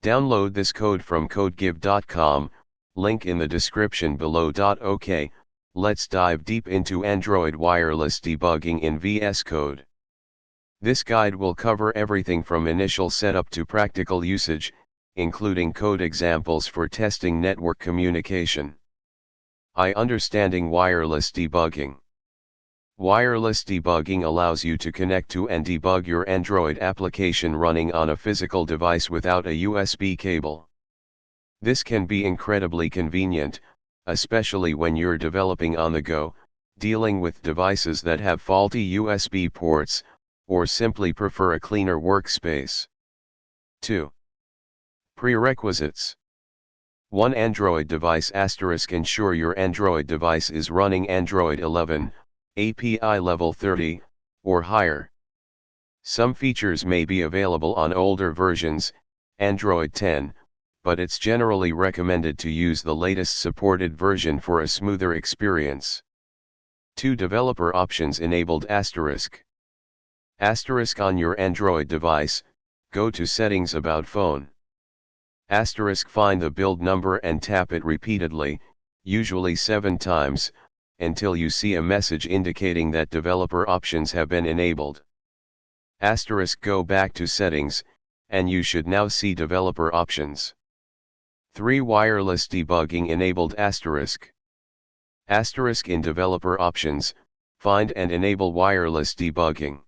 Download this code from codegive.com, link in the description below. OK, let's dive deep into Android wireless debugging in VS Code. This guide will cover everything from initial setup to practical usage, including code examples for testing network communication. Understanding wireless debugging. Wireless debugging allows you to connect to and debug your Android application running on a physical device without a USB cable. This can be incredibly convenient, especially when you're developing on the go, dealing with devices that have faulty USB ports, or simply prefer a cleaner workspace. 2. Prerequisites. 1. Android device *. Ensure your Android device is running Android 11, API level 30, or higher. Some features may be available on older versions, Android 10, but it's generally recommended to use the latest supported version for a smoother experience. 2. Developer options enabled *. On your Android device, go to Settings, About Phone. Find the build number and tap it repeatedly, usually 7 times, until you see a message indicating that developer options have been enabled. Go back to Settings, and you should now see developer options. 3. Wireless debugging enabled *. In developer options, find and enable wireless debugging.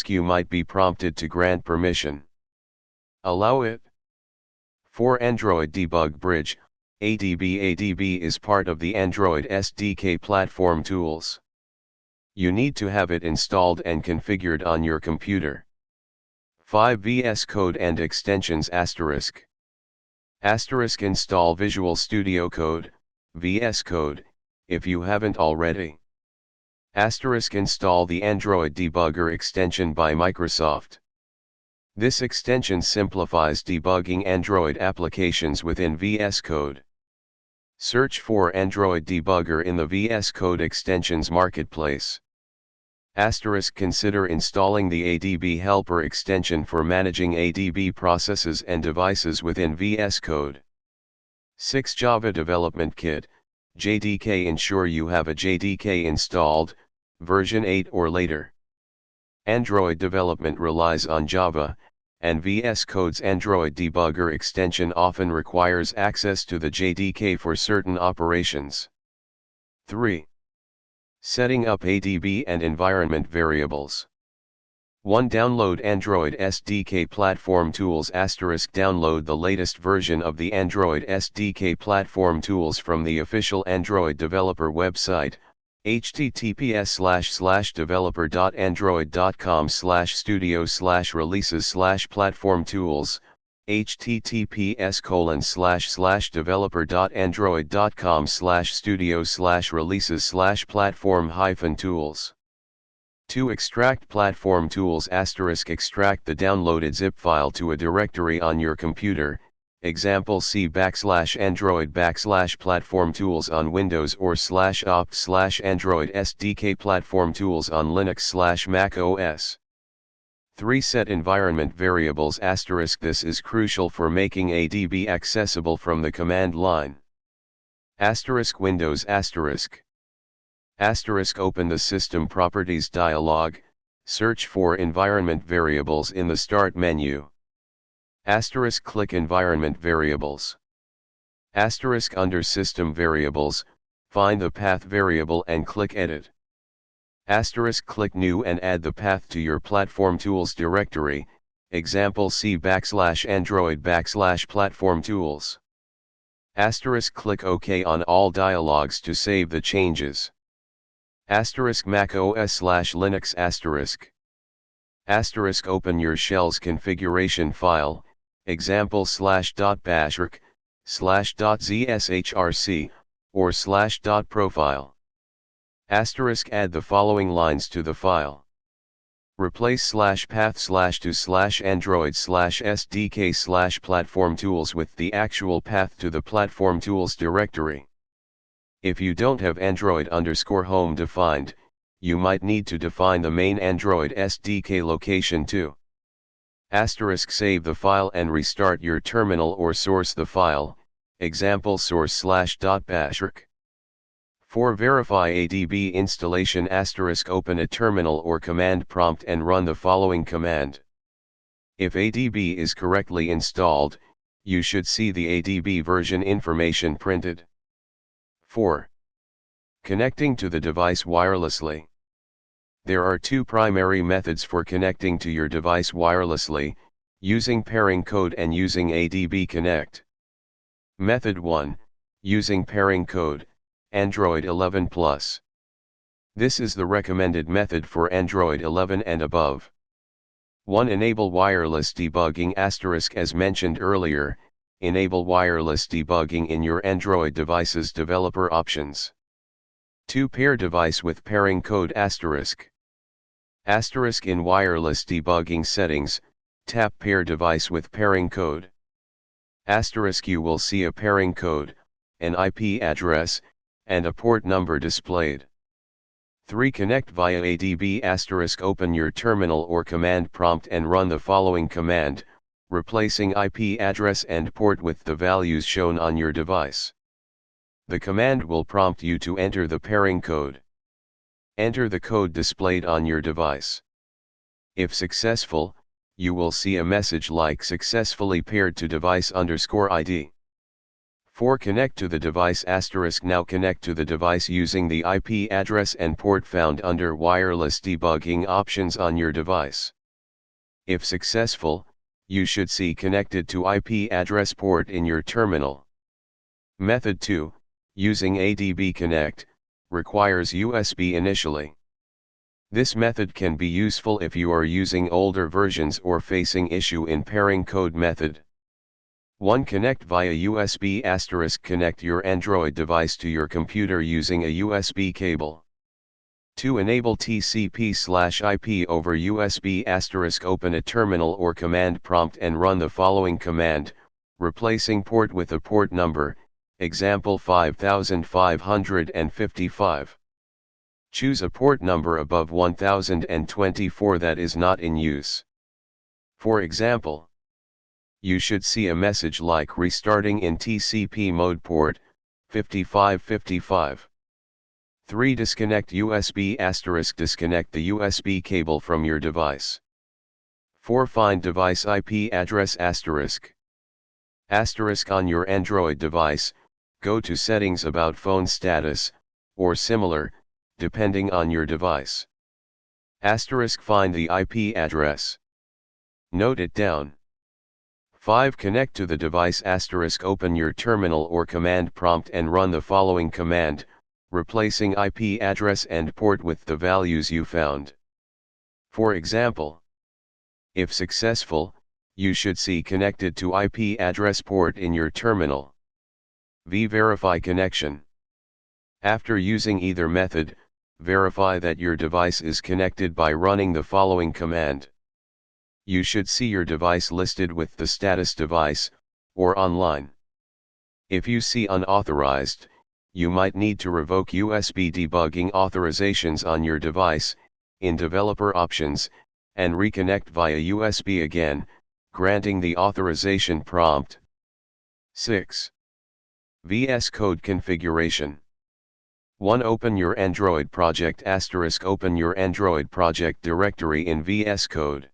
You might be prompted to grant permission. Allow it. 4. Android Debug Bridge, ADB. ADB is part of the Android SDK platform tools. You need to have it installed and configured on your computer. 5. VS Code and extensions *. Install Visual Studio Code, VS Code, if you haven't already. Install the Android Debugger extension by Microsoft. This extension simplifies debugging Android applications within VS Code. Search for Android Debugger in the VS Code Extensions Marketplace. Consider installing the ADB Helper extension for managing ADB processes and devices within VS Code. 6. Java Development Kit, JDK. Ensure you have a JDK installed, version 8 or later. Android development relies on Java, and VS Code's Android Debugger extension often requires access to the JDK for certain operations. 3. Setting up ADB and environment variables. 1. Download Android SDK Platform Tools *. Download the latest version of the Android SDK Platform Tools from the official Android developer website, https://developer.android.com/studio/releases/platform tools, https://developer.android.com/studio/releases/platform-tools. 2. Extract platform tools *. Extract the downloaded zip file to a directory on your computer, example C \android\platform tools on Windows or /opt/Android SDK platform tools on Linux/Mac OS. 3. Set environment variables *. This is crucial for making ADB accessible from the command line. Windows *. Open the System Properties dialog, search for Environment Variables in the Start menu. Click Environment Variables. Under System Variables, find the path variable and click Edit. Click New and add the path to your Platform Tools directory, example C \Android\platform tools. Click OK on all dialogues to save the changes. Mac OS/Linux *. Open your shell's configuration file, example /.bashrc, /.zshrc, or /.profile. Add the following lines to the file. Replace /path/to/android/sdk/platform tools with the actual path to the platform tools directory. If you don't have Android_home defined, you might need to define the main Android SDK location too. Asterisk save the file and restart your terminal or source the file, example source/.bash. 4. Verify ADB installation asterisk open a terminal or command prompt and run the following command. If ADB is correctly installed, you should see the ADB version information printed. 4. Connecting to the device wirelessly. There are two primary methods for connecting to your device wirelessly, using pairing code and using ADB Connect. Method 1, using pairing code, Android 11 Plus. This is the recommended method for Android 11 and above. 1. Enable wireless debugging asterisk as mentioned earlier, enable wireless debugging in your Android device's developer options. 2. Pair device with pairing code asterisk. Asterisk in wireless debugging settings, tap pair device with pairing code. Asterisk you will see a pairing code, an IP address, and a port number displayed. 3. Connect via ADB asterisk open your terminal or command prompt and run the following command, replacing IP address and port with the values shown on your device. The command will prompt you to enter the pairing code. Enter the code displayed on your device. If successful, you will see a message like successfully paired to device_ID. 4. Connect to the device asterisk now connect to the device using the IP address and port found under wireless debugging options on your device. If successful, you should see connected to IP address port in your terminal. Method 2, using ADB Connect, requires USB initially. This method can be useful if you are using older versions or facing issue in pairing code method. 1. Connect via USB asterisk connect your Android device to your computer using a USB cable. 2. Enable TCP/IP over USB asterisk open a terminal or command prompt and run the following command, replacing port with a port number, example 5555. Choose a port number above 1024 that is not in use. For example, you should see a message like restarting in TCP mode port 5555. 3. Disconnect USB asterisk disconnect the USB cable from your device. 4. Find device IP address asterisk. Asterisk on your Android device, go to settings about phone status, or similar, depending on your device. Asterisk find the IP address. Note it down. 5. Connect to the device asterisk open your terminal or command prompt and run the following command, replacing IP address and port with the values you found. For example, if successful, you should see connected to IP address port in your terminal. Verify connection. After using either method, verify that your device is connected by running the following command. You should see your device listed with the status device, or online. If you see unauthorized, you might need to revoke USB debugging authorizations on your device, in developer options, and reconnect via USB again, granting the authorization prompt. 6. VS Code configuration. 1. Open your Android project asterisk open your Android project directory in VS Code.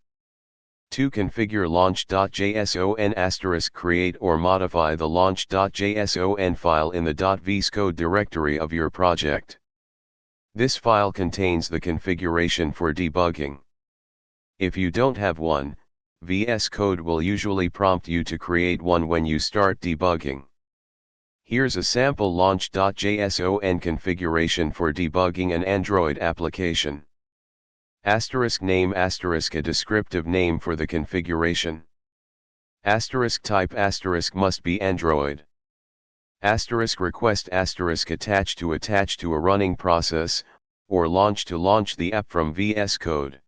2. Configure launch.json asterisk create or modify the launch.json file in the .vscode directory of your project. This file contains the configuration for debugging. If you don't have one, VS Code will usually prompt you to create one when you start debugging. Here's a sample launch.json configuration for debugging an Android application. Asterisk name asterisk a descriptive name for the configuration. Asterisk type asterisk must be Android. Asterisk request asterisk attach to a running process, or launch to launch the app from VS Code.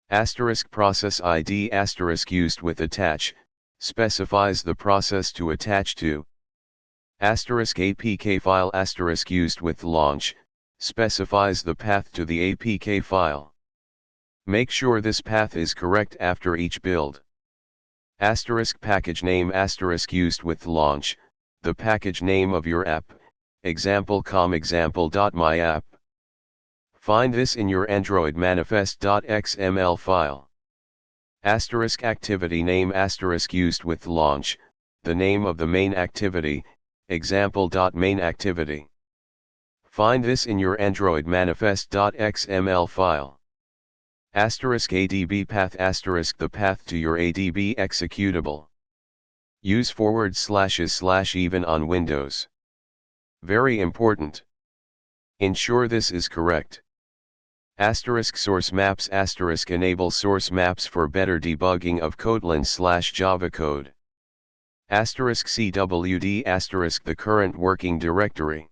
Asterisk process ID asterisk used with attach, specifies the process to attach to. Asterisk APK file asterisk used with launch, specifies the path to the APK file. Make sure this path is correct after each build. Asterisk package name asterisk used with launch, the package name of your app, example.com example.myapp. Find this in your Android manifest.xml file. Asterisk activity name asterisk used with launch, the name of the main activity, example.mainActivity. Find this in your Android manifest.xml file. Asterisk ADB path asterisk the path to your ADB executable. Use / even on Windows. Very important. Ensure this is correct. Asterisk source maps asterisk enable source maps for better debugging of Kotlin/Java code. Asterisk CWD asterisk the current working directory.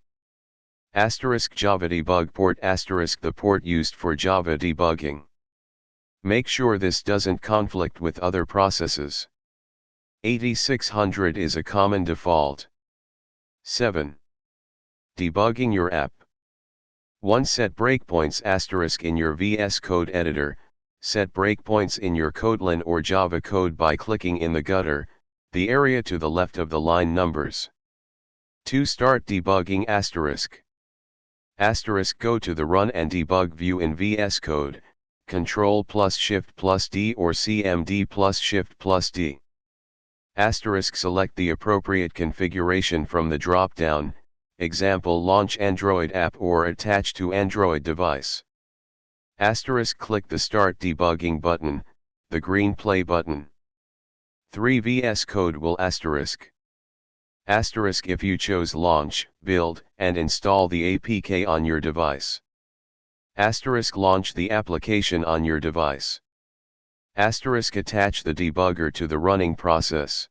Asterisk Java debug port asterisk the port used for Java debugging. Make sure this doesn't conflict with other processes. 8600 is a common default. 7. Debugging your app. 1. Set breakpoints asterisk in your VS Code editor. Set breakpoints in your Kotlin or Java code by clicking in the gutter, the area to the left of the line numbers. 2. Start debugging asterisk. Asterisk go to the Run and Debug view in VS Code, Ctrl+Shift+D or CMD+Shift+D. Asterisk select the appropriate configuration from the drop-down, example launch Android app or attach to Android device. Asterisk click the Start Debugging button, the green play button. 3. VS Code will asterisk. Asterisk if you chose launch, build, and install the APK on your device. Asterisk launch the application on your device. Asterisk attach the debugger to the running process.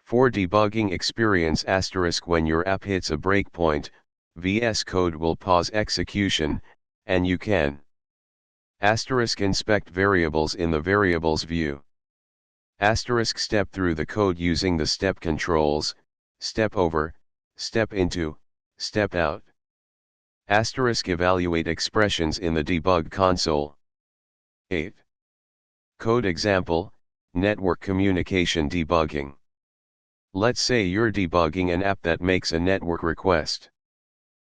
4. Debugging experience asterisk when your app hits a breakpoint, VS Code will pause execution, and you can asterisk inspect variables in the variables view. Asterisk step through the code using the step controls, step over, step into, step out. Asterisk evaluate expressions in the debug console. 8. Code example, network communication debugging. Let's say you're debugging an app that makes a network request.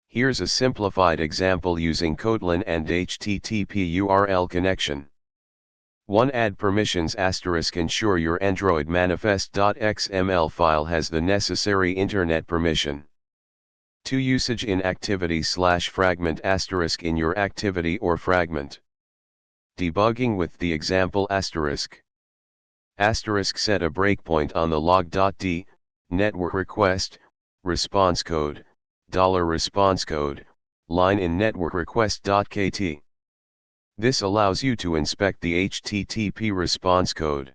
Here's a simplified example using Kotlin and HTTP URL connection. 1. Add permissions asterisk ensure your Android manifest.xml file has the necessary internet permission. 2. Usage in activity/fragment asterisk in your activity or fragment. Debugging with the example asterisk. Asterisk set a breakpoint on the log.d, network request, response code, $response code, line in network request.kt. This allows you to inspect the HTTP response code.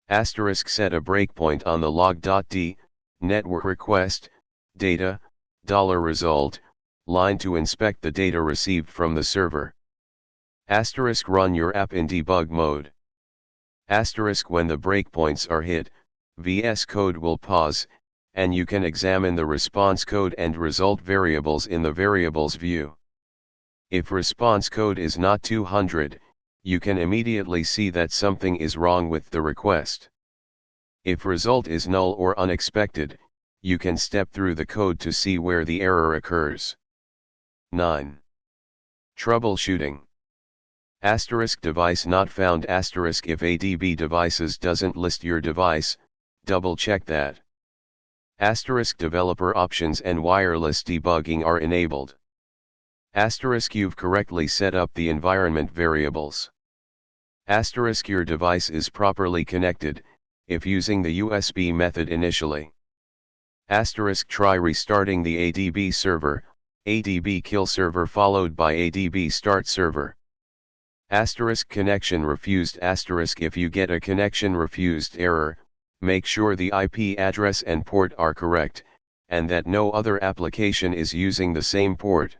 Asterisk set a breakpoint on the log.d, network request, data, $result, line to inspect the data received from the server. Asterisk run your app in debug mode. Asterisk when the breakpoints are hit, VS Code will pause, and you can examine the response code and result variables in the variables view. If response code is not 200, you can immediately see that something is wrong with the request. If result is null or unexpected, you can step through the code to see where the error occurs. 9. Troubleshooting. Asterisk device not found asterisk if ADB devices doesn't list your device, double check that. Asterisk developer options and wireless debugging are enabled. Asterisk you've correctly set up the environment variables. Asterisk your device is properly connected, if using the USB method initially. Asterisk try restarting the ADB server, ADB kill server followed by ADB start server. Asterisk connection refused asterisk if you get a connection refused error, make sure the IP address and port are correct, and that no other application is using the same port.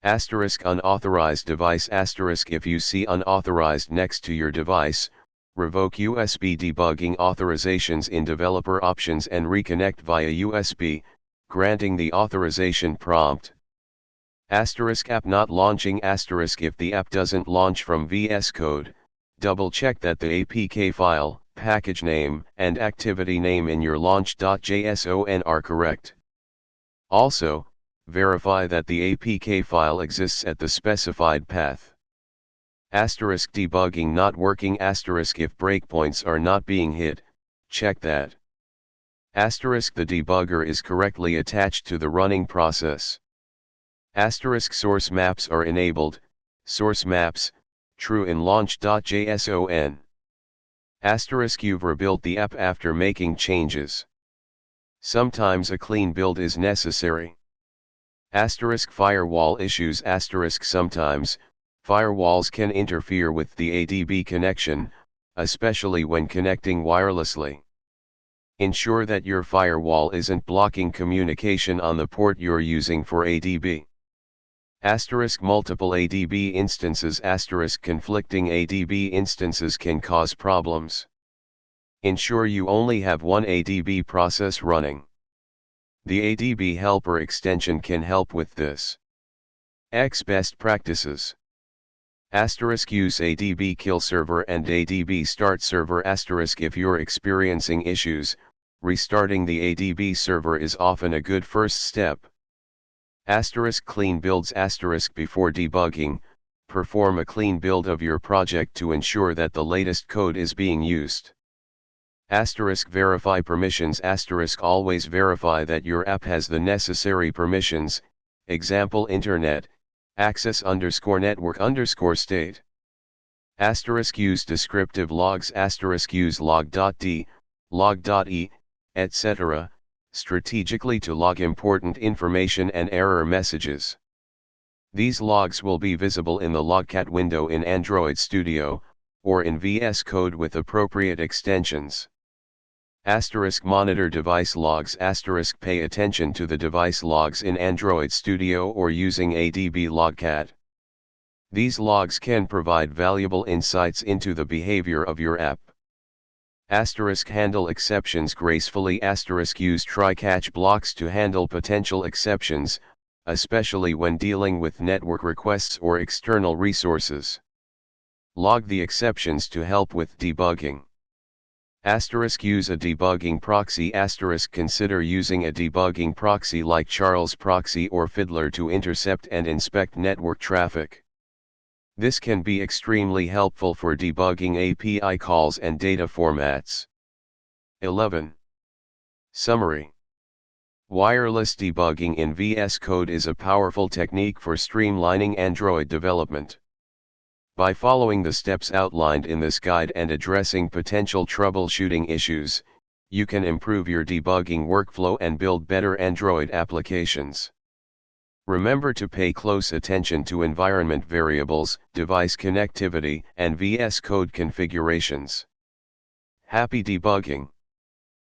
Asterisk unauthorized device asterisk if you see unauthorized next to your device, revoke USB debugging authorizations in developer options and reconnect via USB, granting the authorization prompt. Asterisk app not launching. Asterisk if the app doesn't launch from VS Code, double check that the APK file, package name, and activity name in your launch.json are correct. Also, verify that the APK file exists at the specified path. Asterisk debugging not working. Asterisk if breakpoints are not being hit, check that. Asterisk the debugger is correctly attached to the running process. Asterisk source maps are enabled, source maps, true in launch.json. Asterisk you've rebuilt the app after making changes. Sometimes a clean build is necessary. Asterisk firewall issues. Asterisk sometimes, firewalls can interfere with the ADB connection, especially when connecting wirelessly. Ensure that your firewall isn't blocking communication on the port you're using for ADB. Asterisk multiple ADB instances. Asterisk conflicting ADB instances can cause problems. Ensure you only have one ADB process running. The ADB helper extension can help with this. Best practices. Asterisk use ADB kill server and ADB start server. Asterisk if you're experiencing issues, restarting the ADB server is often a good first step. Asterisk clean builds. Asterisk before debugging, perform a clean build of your project to ensure that the latest code is being used. Asterisk verify permissions. Asterisk always verify that your app has the necessary permissions, example internet, access _network _state. Asterisk use descriptive logs. Asterisk use log.d, log.e, etc. strategically to log important information and error messages. These logs will be visible in the Logcat window in Android Studio, or in VS Code with appropriate extensions. Asterisk monitor device logs. Asterisk pay attention to the device logs in Android Studio or using ADB Logcat. These logs can provide valuable insights into the behavior of your app. Asterisk handle exceptions gracefully. Asterisk use try-catch blocks to handle potential exceptions, especially when dealing with network requests or external resources. Log the exceptions to help with debugging. Asterisk use a debugging proxy. Asterisk consider using a debugging proxy like Charles Proxy or Fiddler to intercept and inspect network traffic. This can be extremely helpful for debugging API calls and data formats. 11. Summary. Wireless debugging in VS Code is a powerful technique for streamlining Android development. By following the steps outlined in this guide and addressing potential troubleshooting issues, you can improve your debugging workflow and build better Android applications. Remember to pay close attention to environment variables, device connectivity, and VS Code configurations. Happy debugging!